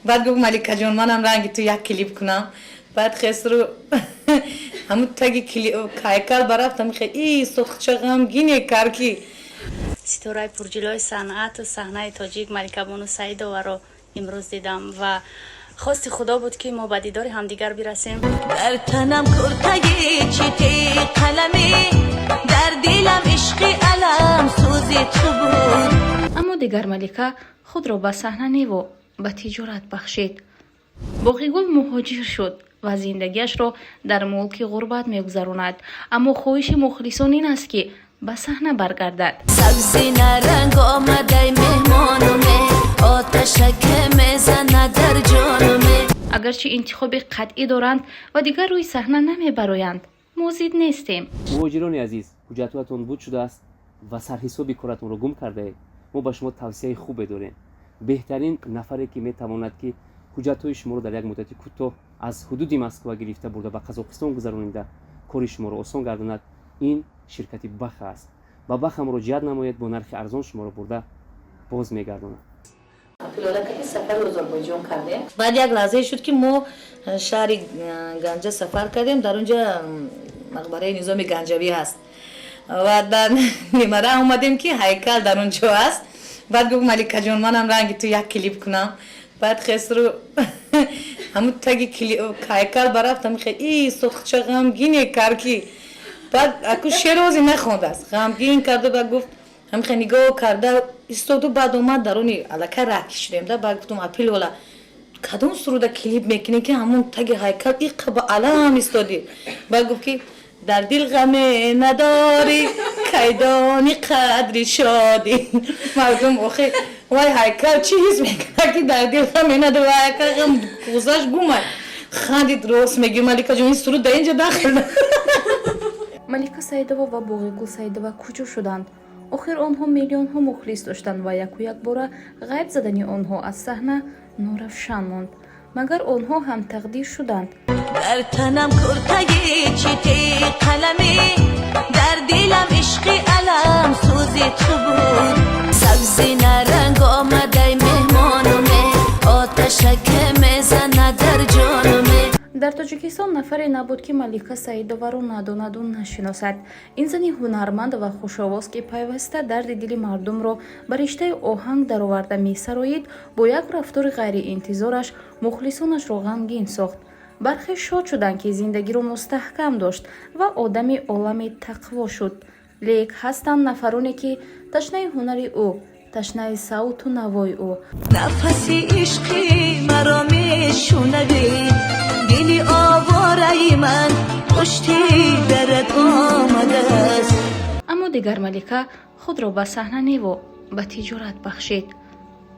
بعد گفت ملیکا جون منم رنگ تو یک کلیپ کنم. بعد خسرو همون تاگی کلیپ کایکال برفتم خیلی سخت چه غمگینه کارکی. ستاره پرجلوی صنعت و صحنه تاجیک ملیکا بانو سعیدова رو امروز دیدم و خواست خدا بود که ما به دیدار همدیگر برسیم. در تنم کرتگی چیتی قلمی، در دلم عشقی علم سوزی تو بود. اما دیگر ملیکا خود را به صحنه نیو به تجارت بخشید. باقیگل مهاجر شد و زندگیش را در ملک غربت میگذراند، اما خواهش مخلصان این است که به صحنه برگردد. سبزی نرنگ آمده مهمانومه، آتشک میزنه در جانومه. اگرچه انتخاب قطعی دارند و دیگر روی صحنه نمیبرایند، موزید نیستیم. مهاجران عزیز، حجتتون بود شده است و سرحسابی کارتون رو گم کرده اید. ما به شما توصیه خوب داریم. بهترین نفری که میتواند که حجت‌های شما رو در یک مدت کوتاه از حدود مسکو گرفته برده به قزاقستان گذرانیده کار شما رو آسان گرداند، این شرکت بخ است. با بخ مراجعت نمایید، با نرخ ارزان شما رو برده باز میگرداند. پیلاده که سفر آذربایجان کردیم. بعد یک لحظه شد که ما شهر گنجه سفر کردیم. در اونجا مقبره نظام گنجوی هست و در نیمره اومدیم که هیکل در اونجا هست. بعد گفت ملیکا جون منم رنگ تو یک کلیپ کنم. بعد خسرو همون تاگی هیکل برفتم خیلی سخت چه غمگینه کارکی. بعد اکو شعر روزی نخونده است، غمگین کرده. بعد گفت هم خیلی نگاه کرده ایستاد و بعد اومد درونی الکه رک شدیم ده. بعد گفتم اپیل والا کدوم سرود کلیپ میکنی که همون تگ هیکل این قبا علم ایستادی. بعد گفت که در دل غم نداری کیدانی قدری شادی. مردم آخه وای هیکل چی حس میکنه که در دل غم نداری و هیکل غم گذاشت گومد خندید. راست میگی ملیکا جون این سرود در اینجا داخل. ملیکا سعیدова و باقیگل سعیدова کجا شدند؟ آخر آنها میلیون ها مخلص داشتند و یک و یک بار غیب زدنی آنها از صحنه نورافشان ماند. مگر آنها هم تقدیر شدند؟ در تنم کرتگی چیتی قلمی، در دلم عشقی علم سوزی تو بود. سبزی نرنگ آمده مهمانومه، آتشک میزنه در جانومه. در تاجیکستان نفری نبود که ملیکا سعیدова را نداند و نشناسد. این زنی هنرمند و خوش‌آواز که پیوسته درد دل مردم را به رشته آهنگ درآورده می‌سرایید، با یک رفتار غیر انتظارش مخلصانش را غمگین ساخت. برخی شاد شدند که زندگی را مستحکم داشت و آدمی عالم تقوا شد. لیک هستند نفرانی که تشنه هنر او، تشنه صوت و نوای او. نفسی عشقی مرا میشنوی، دلی آواره من پشتی درد آمده است. اما دیگر ملیکا خود را به صحنه نیو به تجارت بخشید.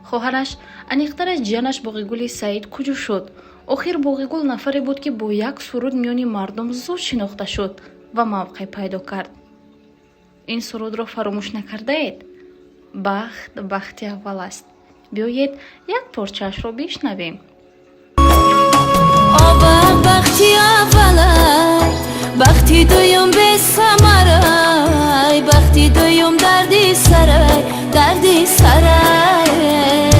خواهرش انیختر از جانش باقیگل سعید کجا شد؟ آخر باقیگل نفری بود که با یک سرود میان مردم زود شناخته شد و موقع پیدا کرد. این سرود را فراموش نکرده اید؟ بخت اول است. بیایید یک پارچه‌اش را بشنویم. بختی اولای، بختی دویم به سمرای، بختی دویم دردی سرای، دردی سرای.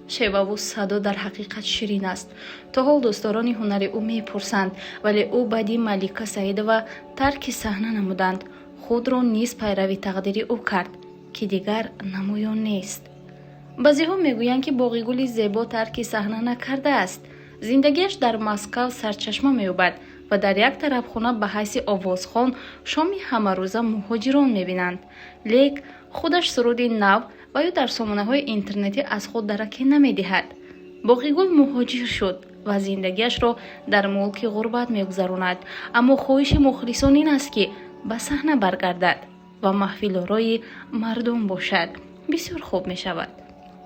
شیوه و صدا در حقیقت شیرین است. تا حال دوستداران هنر او میپرسند، ولی او بعدی ملیکا سعیدова ترک صحنه نمودند. خود را نیز پیروی تقدیری او کرد که دیگر نمایان نیست. بعضی‌ها میگویند که باقیگل زیبا ترک صحنه نکرده است. زندگیش در مسکو سرچشمه می‌یابد و در یک طرف خانه به حیث آوازخوان شامی همه روزه مهاجران می‌بینند. لیک خودش سرود نو و یا در سامانه‌های اینترنتی از خود درک نمی‌دهد. باقیگل مهاجر شد و زندگیش را در ملک غربت می‌گذراند، اما خواهش مخلصان این است که به صحنه برگردد و محفل آرای مردم باشد. بسیار خوب می‌شود.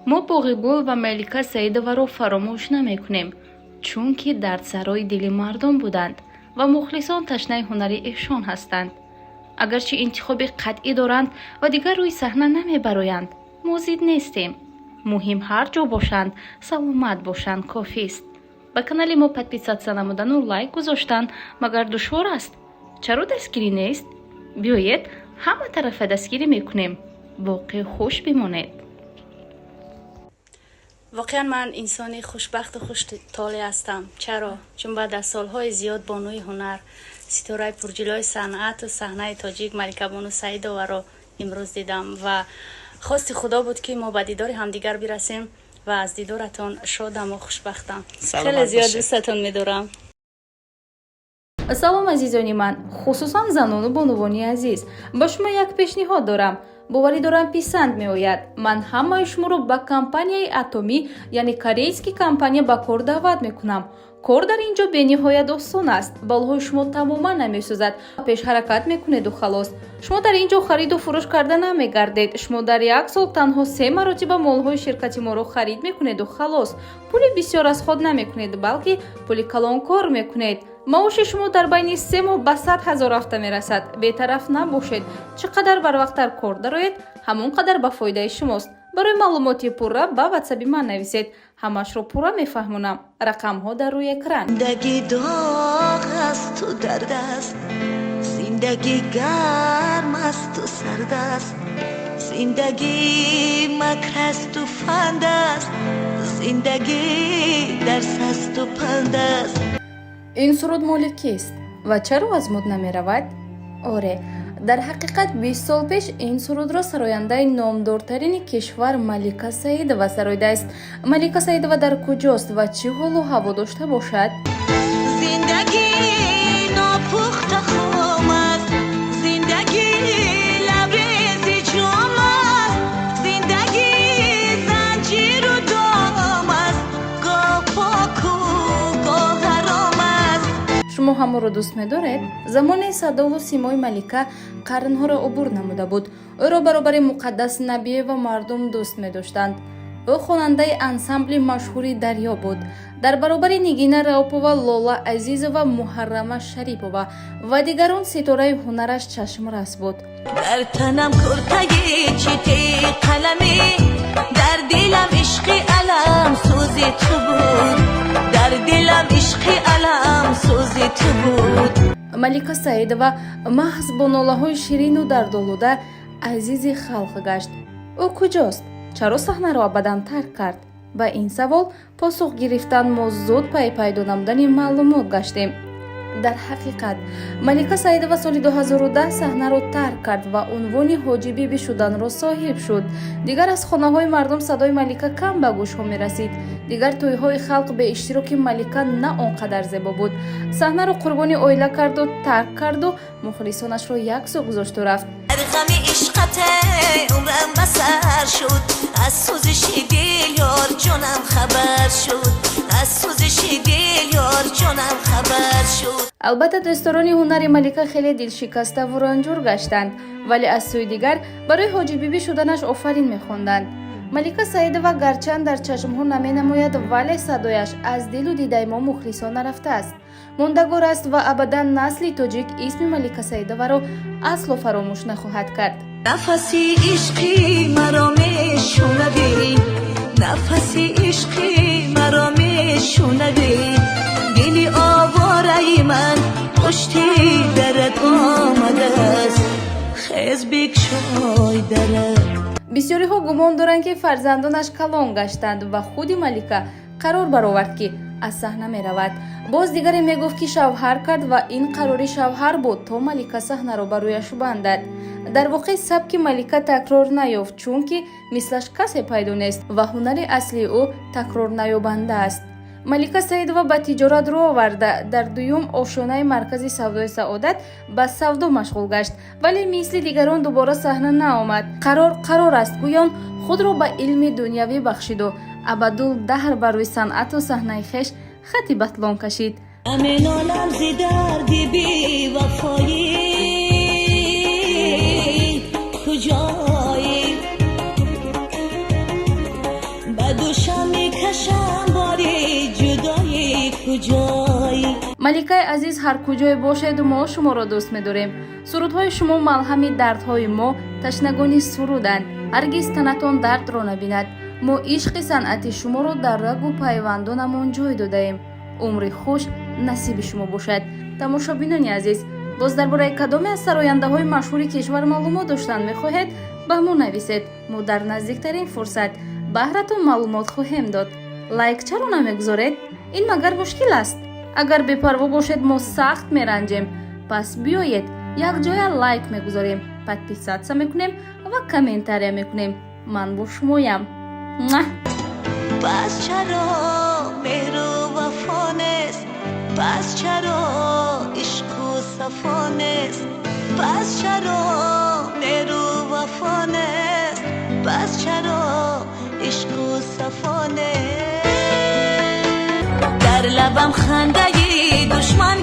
ما باقیگل و ملیکا سعیدова را فراموش نمی‌کنیم، چون که دردسرای دل مردم بودند و مخلصان تشنه هنر ایشان هستند. اگرچه انتخاب قطعی دارند و دیگر روی صحنه نمیبرایند، موزید نیستیم. مهم هر جا باشند سلامت باشند کافی است. به کانال ما подписаться نمودن و لایک گذاشتن مگر دشوار است؟ چرا دستگیری نیست؟ بیایید همه طرف دستگیری میکنیم. باقی خوش بمانید. واقعا من انسانی خوشبخت و خوش‌طالع هستم. چرا؟ چون بعد از سالهای زیاد بانوی هنر، ستاره پرجلوی صنعت و صحنه تاجیک ملکه بانو سعیدووا را امروز دیدم و خواست خدا بود که ما به دیدار همدیگر برسیم و از دیدارتان شادم و خوشبختم. خیلی زیاد دوستتون می‌دارم. салом азизони ман, хусусан занону бонувони азиз, ба шумо як пешниҳод дорам. боварӣ дорам писанд меояд. ман ҳамаи шуморо ба компанияи атомӣ, яъне корейский компания ба кор даъват мекунам. кор дар ин ҷо бениҳоят осон аст. балҳои шумо тамоман намесӯзад. пешҳаракат мекунеду халос. шумо дар ин ҷо хариду фурӯш карда намегардед. шумо дар як сол танҳо 3 маротиба молҳои ширкати моро харид мекунеду халос. пули бисёр аз ход намекунед, балки пули калонкор мекунед. маоши шумо дар байни 3 моҳ ба 100 000 афта мерасад. бетараф набошед. чӣ қадар барвақттар кор дароед, ҳамон қадар ба фоидаи шумост. барои маълумоти пурра ба ватсаби ман нависед. ҳамашро пурра мефаҳмонам. рақамҳо дар рӯи экран. زندگی داغ است و درد است، زندگی گرم است و سرد است، زندگی مکر است و فند است، زندگی درس است و پند است. ин суруд моли кист ва чаро аз мод намеравад? оре, дар ҳақиқат 20 сол пеш ин сурудро сарояндаи номдортарини кишвар Малика Саидова сароидааст. Малика Саидова дар куҷост ва чӣ ҳолу ҳаво дошта бошад? زندگی ناپخته خام است، زندگی لبریز جام است، زندگی زنجیر و دام است، گاه پاک و گاه حرام است. шумо ҳаморо дӯст медоред? замони садову симои Малика қарнҳоро убур намуда буд. ӯро баробари муқаддас Набиева мардум дӯст медоштанд. ӯ хонандаи ансамбли машҳури дарё буд. дар баробари Нигина Раупова, Лола Азизова, Муҳаррама Шарипова ва дигарон ситораи ҳунараш чашмрас буд. در تنم کرتگی چیتی قلمی، در دلم عشقی علم سوزی تو بود، در دلم عشقی علم سوزی تو بود. Малика Саидова маҳз бо нолаҳои ширину дардолуда азизи халқ гашт. ӯ куҷост? чаро саҳнаро абадан тарк кард? ба ин савол посух гирифтан мо зуд пайдо намудани маълумот гаштем. дар ҳақиқат Малика Саидова соли 2010 саҳнаро тарк кард ва унвони ҳоҷибиби шуданро соҳиб шуд. дигар аз хонаҳои мардум садои Малика кам ба гӯшҳо мерасид. дигар тӯйҳои халқ бе иштироки Малика на он қадар зебо буд. саҳнаро қурбони оила карду тарк карду мухлисонашро яксо гузошту рафт. در غم عشقت عمرم بسر شد، از سوزش دل یار جانم خبر شد، از سوزش دل یار جانم خبر شد. албатта дӯстдорони ҳунари Малика хеле дилшикаста ву ранҷур гаштанд, вале аз сӯи дигар барои ҳоҷибибӣ шуданаш офарин мехонданд. Малика Саидова гарчанд дар чашмҳо наменамояд, вале садояш аз дилу дидаи мо мухлисона рафтааст. мондагор аст ва абадан насли тоҷик исми Малика Саидоваро асло фаромӯш нахоҳад кард. نفسی عشقی مرا میشونده، نفسی عشقی مرا میشونده، دلی آواره من پشتی درت آمده است، خیز بگشای درت. бисёриҳо гумон доранд ки фарзандонаш калон гаштанд ва худи Малика қарор баровард ки аз саҳна меравад. боз дигаре мегуфт ки шавҳар кард ва ин қарори шавҳар буд то Малика саҳнаро ба рӯяш бандад. дар воқеъ сабки Малика такрор наёфт, чунки мислаш касе пайдо нест ва ҳунари аслии ӯ такрорнаёбанда аст. Малика Саидова ба тиҷорат роҳ оварда, дар дуюм ошонаи маркази савдои Саодат ба савдо машғул гашт, вале мисли дигарон дубора саҳна наомад. қарор аст гӯён худро ба илми дунявӣ бахшиду абадул даҳр бар рӯи санъату саҳнаи хеш хати батлон кашид. همین عالم زی دردی بی وفایی کجایی، به دوشم میکشم باری جدایی کجایی. Маликаи азиз, ҳар куҷое бошеду мо шуморо дӯст медорем. сурудҳои шумо малҳами дардҳои мо, ташнагони суруданд. ҳаргиз танатон дардро набинад. мо ишқи санъати шуморо дар рагу пайвандонамон ҷой додаем. умри хуш насиби шумо бошад. тамошобинони азиз, боз дар бораи кадоме аз сарояндаҳои машҳури кишвар маълумот доштан мехоҳед? ба мо нависед. мо дар наздиктарин фурсат баҳратон маълумот хоҳем дод. лайк чаро намегузоред? ин магар мушкил аст? агар бепарво бошед мо сахт меранҷем. пас биёед якҷоя лайк мегузорем, подписатсия мекунем ва комментария мекунем. ман бо шумоям. پس چرا مهر و وفا نیست پس چرا عشق و صفا نیست پس چرا مهر و وفا نیست پس چرا عشق و صفا نیست در لبم خنده دشمن